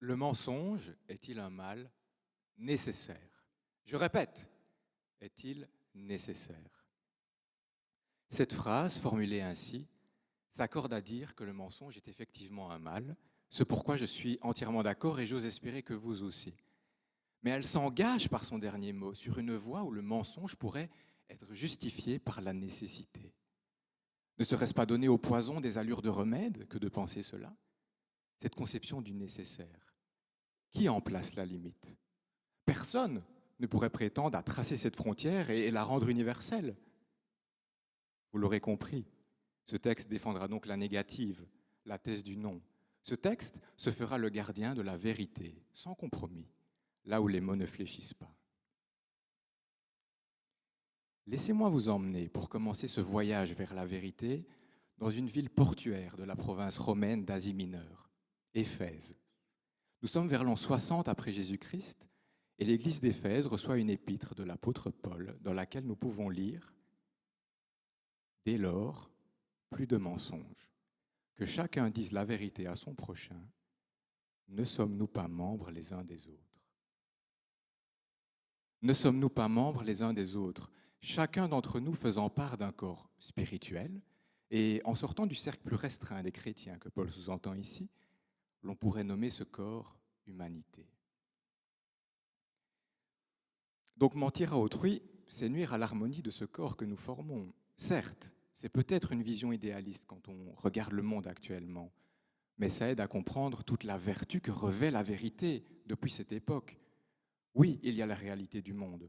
Le mensonge est-il un mal nécessaire? Je répète, est-il nécessaire? Cette phrase, formulée ainsi, s'accorde à dire que le mensonge est effectivement un mal, ce pourquoi je suis entièrement d'accord et j'ose espérer que vous aussi. Mais elle s'engage par son dernier mot sur une voie où le mensonge pourrait être justifié par la nécessité. Ne serait-ce pas donner au poison des allures de remède que de penser cela? Cette conception du nécessaire. Qui en place la limite? Personne ne pourrait prétendre à tracer cette frontière et la rendre universelle. Vous l'aurez compris, ce texte défendra donc la négative, la thèse du non. Ce texte se fera le gardien de la vérité, sans compromis, là où les mots ne fléchissent pas. Laissez-moi vous emmener, pour commencer ce voyage vers la vérité, dans une ville portuaire de la province romaine d'Asie mineure, Éphèse. Nous sommes vers l'an 60 après Jésus-Christ, et l'église d'Éphèse reçoit une épître de l'apôtre Paul, dans laquelle nous pouvons lire « Dès lors, plus de mensonges, que chacun dise la vérité à son prochain, ne sommes-nous pas membres les uns des autres ?» Ne sommes-nous pas membres les uns des autres, chacun d'entre nous faisant part d'un corps spirituel, et en sortant du cercle plus restreint des chrétiens que Paul sous-entend ici, l'on pourrait nommer ce corps humanité. Donc mentir à autrui, c'est nuire à l'harmonie de ce corps que nous formons. Certes, c'est peut-être une vision idéaliste quand on regarde le monde actuellement, mais ça aide à comprendre toute la vertu que revêt la vérité depuis cette époque. Oui, il y a la réalité du monde,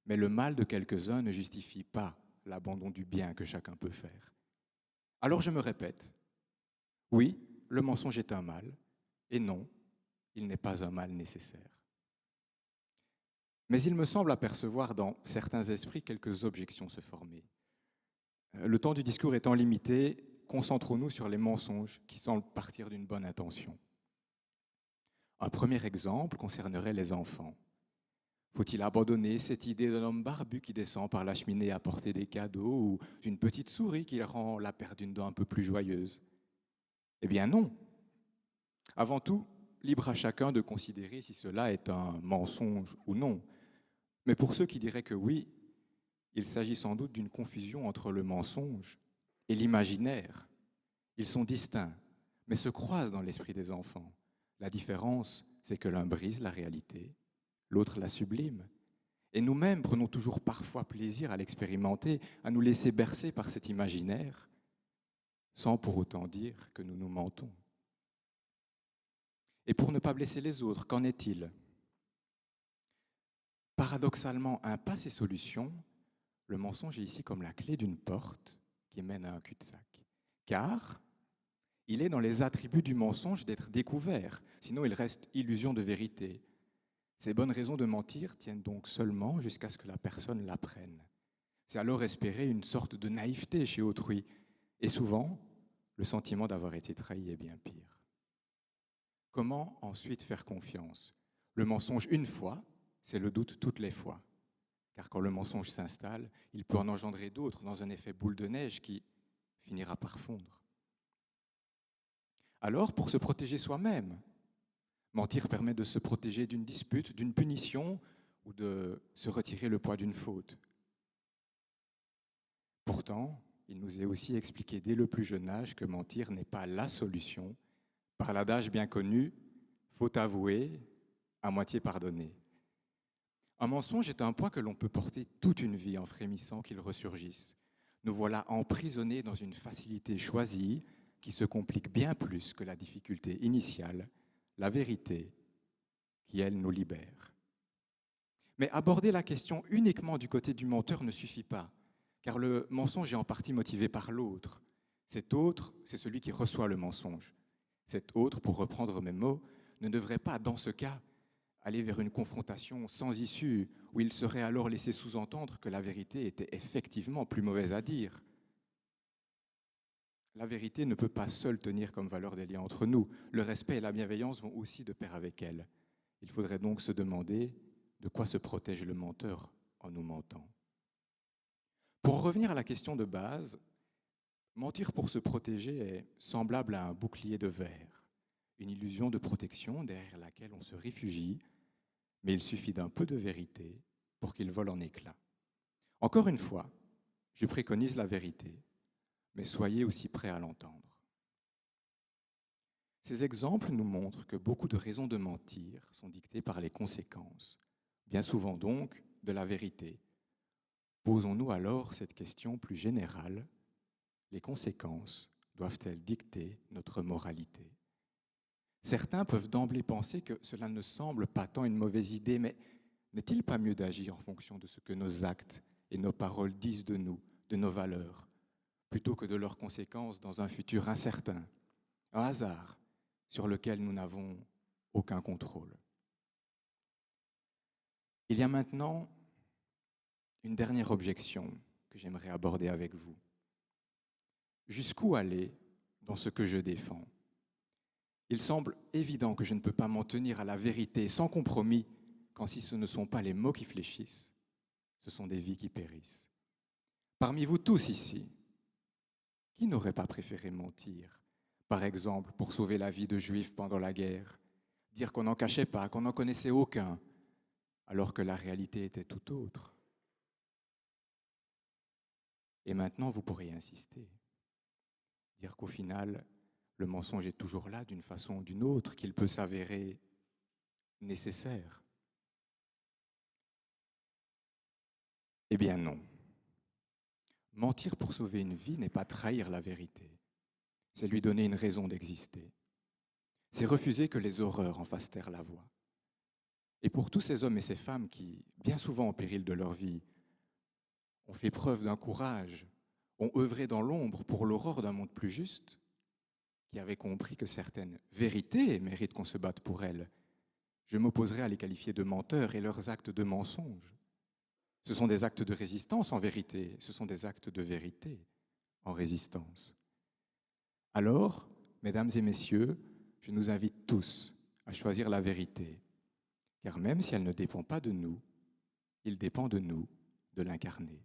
mais le mal de quelques-uns ne justifie pas l'abandon du bien que chacun peut faire. Alors je me répète, oui, le mensonge est un mal, et non, il n'est pas un mal nécessaire. Mais il me semble apercevoir dans certains esprits quelques objections se former. Le temps du discours étant limité, concentrons-nous sur les mensonges qui semblent partir d'une bonne intention. Un premier exemple concernerait les enfants. Faut-il abandonner cette idée d'un homme barbu qui descend par la cheminée apporter des cadeaux ou d'une petite souris qui rend la perte d'une dent un peu plus joyeuse? Eh bien non. Avant tout, libre à chacun de considérer si cela est un mensonge ou non. Mais pour ceux qui diraient que oui, il s'agit sans doute d'une confusion entre le mensonge et l'imaginaire. Ils sont distincts, mais se croisent dans l'esprit des enfants. La différence, c'est que l'un brise la réalité, l'autre la sublime. Et nous-mêmes prenons toujours parfois plaisir à l'expérimenter, à nous laisser bercer par cet imaginaire, sans pour autant dire que nous nous mentons. Et pour ne pas blesser les autres, qu'en est-il? Paradoxalement, un pas ces solutions, le mensonge est ici comme la clé d'une porte qui mène à un cul-de-sac. Car il est dans les attributs du mensonge d'être découvert, sinon il reste illusion de vérité. Ces bonnes raisons de mentir tiennent donc seulement jusqu'à ce que la personne l'apprenne. C'est alors espérer une sorte de naïveté chez autrui, et souvent, le sentiment d'avoir été trahi est bien pire. Comment ensuite faire confiance? Le mensonge une fois, c'est le doute toutes les fois. Car quand le mensonge s'installe, il peut en engendrer d'autres dans un effet boule de neige qui finira par fondre. Alors, pour se protéger soi-même, mentir permet de se protéger d'une dispute, d'une punition ou de se retirer le poids d'une faute. Pourtant, il nous est aussi expliqué dès le plus jeune âge que mentir n'est pas la solution, par l'adage bien connu, faut avouer, à moitié pardonner. Un mensonge est un poids que l'on peut porter toute une vie en frémissant qu'il ressurgisse. Nous voilà emprisonnés dans une facilité choisie qui se complique bien plus que la difficulté initiale, la vérité, qui, elle, nous libère. Mais aborder la question uniquement du côté du menteur ne suffit pas, car le mensonge est en partie motivé par l'autre. Cet autre, c'est celui qui reçoit le mensonge. Cet autre, pour reprendre mes mots, ne devrait pas, dans ce cas, aller vers une confrontation sans issue, où il serait alors laissé sous-entendre que la vérité était effectivement plus mauvaise à dire. La vérité ne peut pas seule tenir comme valeur des liens entre nous. Le respect et la bienveillance vont aussi de pair avec elle. Il faudrait donc se demander de quoi se protège le menteur en nous mentant. Pour revenir à la question de base, mentir pour se protéger est semblable à un bouclier de verre. une illusion de protection derrière laquelle on se réfugie, mais il suffit d'un peu de vérité pour qu'il vole en éclats. Encore une fois, je préconise la vérité, mais soyez aussi prêts à l'entendre. Ces exemples nous montrent que beaucoup de raisons de mentir sont dictées par les conséquences, bien souvent donc de la vérité. Posons-nous alors cette question plus générale: les conséquences doivent-elles dicter notre moralité? Certains peuvent d'emblée penser que cela ne semble pas tant une mauvaise idée, mais n'est-il pas mieux d'agir en fonction de ce que nos actes et nos paroles disent de nous, de nos valeurs, plutôt que de leurs conséquences dans un futur incertain, un hasard sur lequel nous n'avons aucun contrôle? Il y a maintenant une dernière objection que j'aimerais aborder avec vous. Jusqu'où aller dans ce que je défends? Il semble évident que je ne peux pas m'en tenir à la vérité sans compromis quand si ce ne sont pas les mots qui fléchissent, ce sont des vies qui périssent. Parmi vous tous ici, qui n'aurait pas préféré mentir, par exemple, pour sauver la vie de Juifs pendant la guerre, dire qu'on n'en cachait pas, qu'on n'en connaissait aucun, alors que la réalité était tout autre? Et maintenant, vous pourriez insister, dire qu'au final, le mensonge est toujours là d'une façon ou d'une autre, qu'il peut s'avérer nécessaire. Eh bien non. Mentir pour sauver une vie n'est pas trahir la vérité, c'est lui donner une raison d'exister. C'est refuser que les horreurs en fassent taire la voix. Et pour tous ces hommes et ces femmes qui, bien souvent au péril de leur vie, ont fait preuve d'un courage, ont œuvré dans l'ombre pour l'aurore d'un monde plus juste, qui avaient compris que certaines vérités méritent qu'on se batte pour elles, je m'opposerai à les qualifier de menteurs et leurs actes de mensonge. Ce sont des actes de résistance en vérité, ce sont des actes de vérité en résistance. Alors, mesdames et messieurs, je nous invite tous à choisir la vérité, car même si elle ne dépend pas de nous, il dépend de nous de l'incarner.